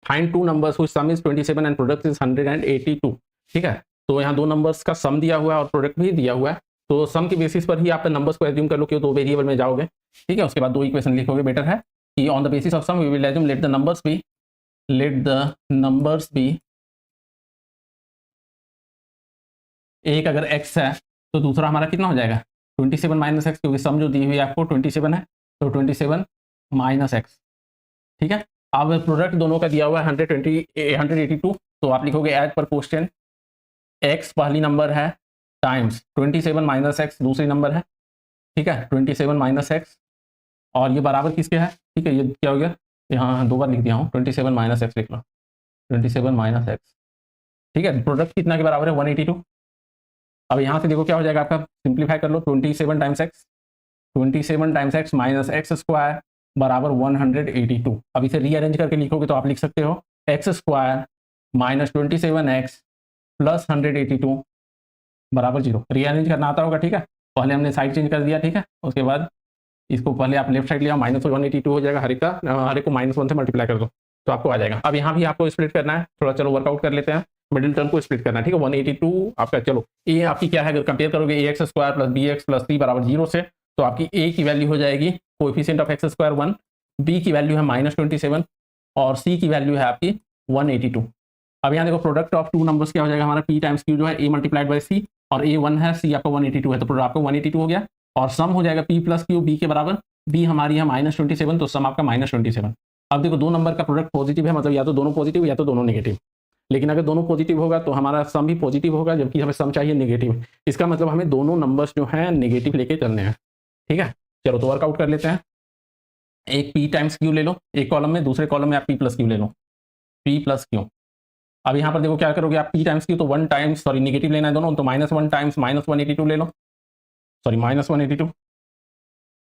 Find two numbers which some is 27 and product is 182। ठीक है, तो यहाँ दो नंबर्स का सम दिया हुआ है और प्रोडक्ट भी दिया हुआ है, तो सम की बेसिस पर ही आप नंबर्स को एज्यूम कर लो कि दो वेरिएबल में जाओगे। ठीक है, उसके बाद दो इक्वेशन लिखोगे, बेटर है कि on the basis of some we will assume let the numbers be एक अगर x है तो दूसरा हमारा कितना हो जाएगा 27 माइनस एक्स, क्योंकि सम जो दी हुई है आपको 27 है, तो 27 माइनस एक्स। ठीक है, अब प्रोडक्ट दोनों का दिया हुआ है 182, तो आप लिखोगे एज पर क्वेश्चन x पहली नंबर है टाइम्स 27 माइनस एक्स दूसरी नंबर है। ठीक है, 27 माइनस एक्स, और ये बराबर किसके है। ठीक है, ये क्या हो गया, यहाँ दो बार लिख दिया हूँ, 27 माइनस एक्स लिख लो, 27 माइनस एक्स। ठीक है, प्रोडक्ट कितना के बराबर है 182। अब यहाँ से देखो क्या हो जाएगा आपका, सिंप्लीफाई कर लो, 27 times x, 27 times x minus x square बराबर 182। अब इसे रीअरेंज करके लिखोगे तो आप लिख सकते हो x square minus 27x plus 182 बराबर 0। रीअरेंज करना आता होगा। ठीक है, पहले हमने साइड चेंज कर दिया। ठीक है, उसके बाद इसको पहले आप लेफ्ट साइड लिया, माइनस 182 हो जाएगा, हर एक को -1 से मल्टीप्लाई कर दो तो आपको आ जाएगा। अब यहाँ भी आपको स्प्लिट करना है, थोड़ा चलो वर्कआउट कर लेते हैं, मिडिल टर्म को स्प्लिट करना है। ठीक है, 182 आपका, चलो ये आपकी क्या है, अगर कंपेयर करोगे A X square plus B X plus C बराबर 0 से, तो आपकी ए की वैल्यू हो जाएगी coefficient of X square 1, B की वैल्यू है -27 और सी की वैल्यू है आपकी 182। अब यहाँ देखो प्रोडक्ट ऑफ टू नंबर्स क्या हो जाएगा हमारा, पी टाइम्स क्यू जो है ए मल्टीप्लाइड बाई सी, और ए 1 है, सी आपका 182 है, तो प्रोडक्ट आपका 182 हो गया, और सम हो जाएगा पी प्लस क्यू बी के बराबर, बी हमारी है -27, तो सम आपका -27। अब देखो दो नंबर का प्रोडक्ट पॉजिटिव है, मतलब या तो दोनों पॉजिटिव या तो दोनों नेगेटिव, लेकिन अगर दोनों पॉजिटिव होगा तो हमारा सम भी पॉजिटिव होगा, जबकि हमें सम चाहिए नेगेटिव। इसका मतलब हमें दोनों नंबर्स जो हैं नेगेटिव लेके चलने हैं। ठीक है, चलो तो वर्कआउट कर लेते हैं। एक पी टाइम्स क्यू ले लो एक कॉलम में, दूसरे कॉलम में आप पी प्लस क्यू ले लो, पी प्लस क्यू। अब यहाँ पर देखो क्या करोगे आप, पी टाइम्स क्यू तो 1 टाइम्स, सॉरी नेगेटिव लेना है दोनों, तो -1 टाइम्स -182 ले लो, सॉरी -182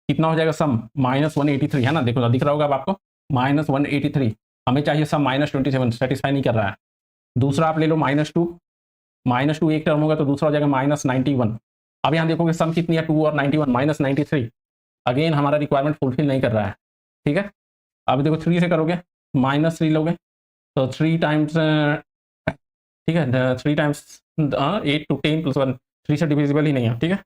कितना हो जाएगा सम -183 है ना, देखो दिख रहा होगा अब आपको -183। हमें चाहिए सम -27, सेटिस्फाई नहीं कर रहा है। दूसरा आप ले लो -2 एक टर्म होगा, तो दूसरा हो जाएगा -91। अब यहाँ देखोगे सम कितनी है 2 और 91 -93, अगेन हमारा रिक्वायरमेंट फुलफिल नहीं कर रहा है। ठीक है, अब देखो 3 से करोगे, -3 लोगे तो 3 टाइम्स, ठीक है 3 टाइम्स 8 to 10 + 1, 3 से डिविजिबल ही नहीं है। ठीक है,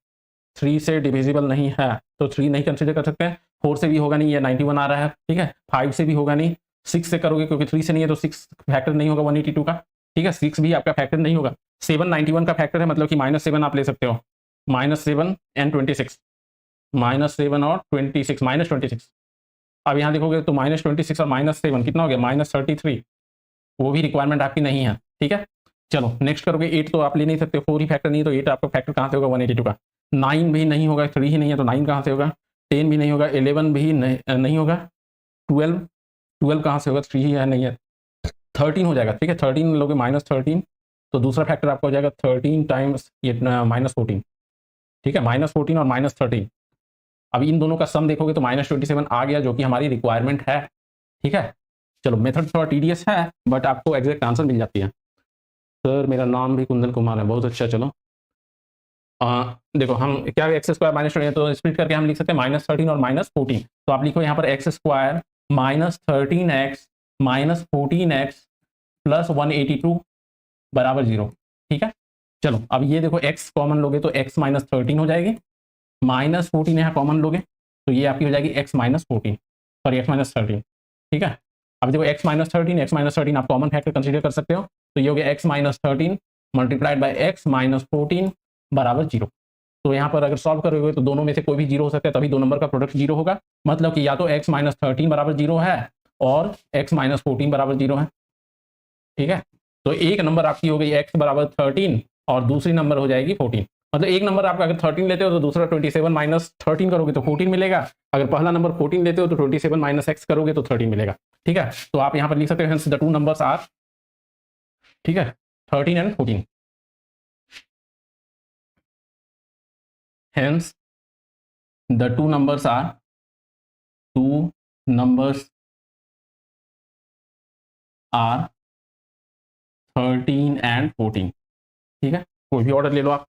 3 से डिविजिबल नहीं है तो 3 नहीं कंसिडर कर सकते हैं, 4 से भी होगा नहीं, ये 91 आ रहा है। ठीक है, 5 से भी होगा नहीं, 6 से करोगे क्योंकि 3 से नहीं है तो 6 फैक्टर नहीं होगा 182 का। ठीक है, 6 भी आपका फैक्टर नहीं होगा। 7 91 का फैक्टर है, मतलब कि -7 आप ले सकते हो, -7 एंड 26, -7 और 26, -26। अब यहाँ देखोगे तो -26 और -7 कितना हो गया -33, वो भी रिक्वायरमेंट आपकी नहीं है। ठीक है, चलो नेक्स्ट करोगे, 8 तो आप ले नहीं सकते, 4 ही फैक्टर नहीं, तो 8 आपका फैक्टर कहाँ से होगा 182 का। 9 भी नहीं होगा, 3 ही नहीं है तो 9 कहाँ से होगा, 10 भी नहीं होगा, 11 भी नहीं होगा, 12 कहाँ से होगा, 3 ही है नहीं है, 13 हो जाएगा। ठीक है, 13 लोगे -13, तो दूसरा फैक्टर आपका हो जाएगा 13 टाइम्स ये -14। ठीक है, -14 और -13, अब इन दोनों का सम देखोगे तो -27 आ गया, जो कि हमारी रिक्वायरमेंट है। ठीक है, चलो मेथड थोड़ा टीडियस है बट आपको एग्जैक्ट आंसर मिल जाती है। सर मेरा नाम भी कुंदन कुमार है, बहुत अच्छा। चलो देखो हम क्या एक्स स्क्वायर -20 तो स्प्लिट करके हम लिख सकते हैं -13 और -14, तो आप लिखो यहाँ पर x square -13x -14x plus 182 बराबर 0। ठीक है, चलो अब ये देखो x कॉमन लोगे तो x -13 हो जाएगी, -14 यहाँ कॉमन लोगे तो ये आपकी हो जाएगी x -14, सॉरी x -13। ठीक है, अब देखो x -13 आप कॉमन फैक्टर कंसीडर कर सकते हो, तो ये हो गया x -13 मल्टीप्लाइड बाय x -14 बराबर 0। तो यहाँ पर अगर सॉल्व करोगे तो दोनों में से कोई भी 0 हो सकता है, तभी दो नंबर का प्रोडक्ट 0 होगा, मतलब कि या तो x -13 बराबर 0 है और x -14 बराबर 0 है। ठीक है, तो एक नंबर आपकी हो गई x बराबर 13 और दूसरी नंबर हो जाएगी 14, मतलब एक नंबर आपका अगर 13 लेते हो तो दूसरा 27 - 13 करोगे तो 14 मिलेगा, अगर पहला नंबर 14 लेते हो तो 27 - x करोगे तो 13 मिलेगा। ठीक है, तो आप यहाँ पर लिख सकते हो hence the two numbers are, ठीक है 13 and 14, hence the two numbers are, two numbers are 13 and 14। ठीक है, कोई भी ऑर्डर ले लो आप।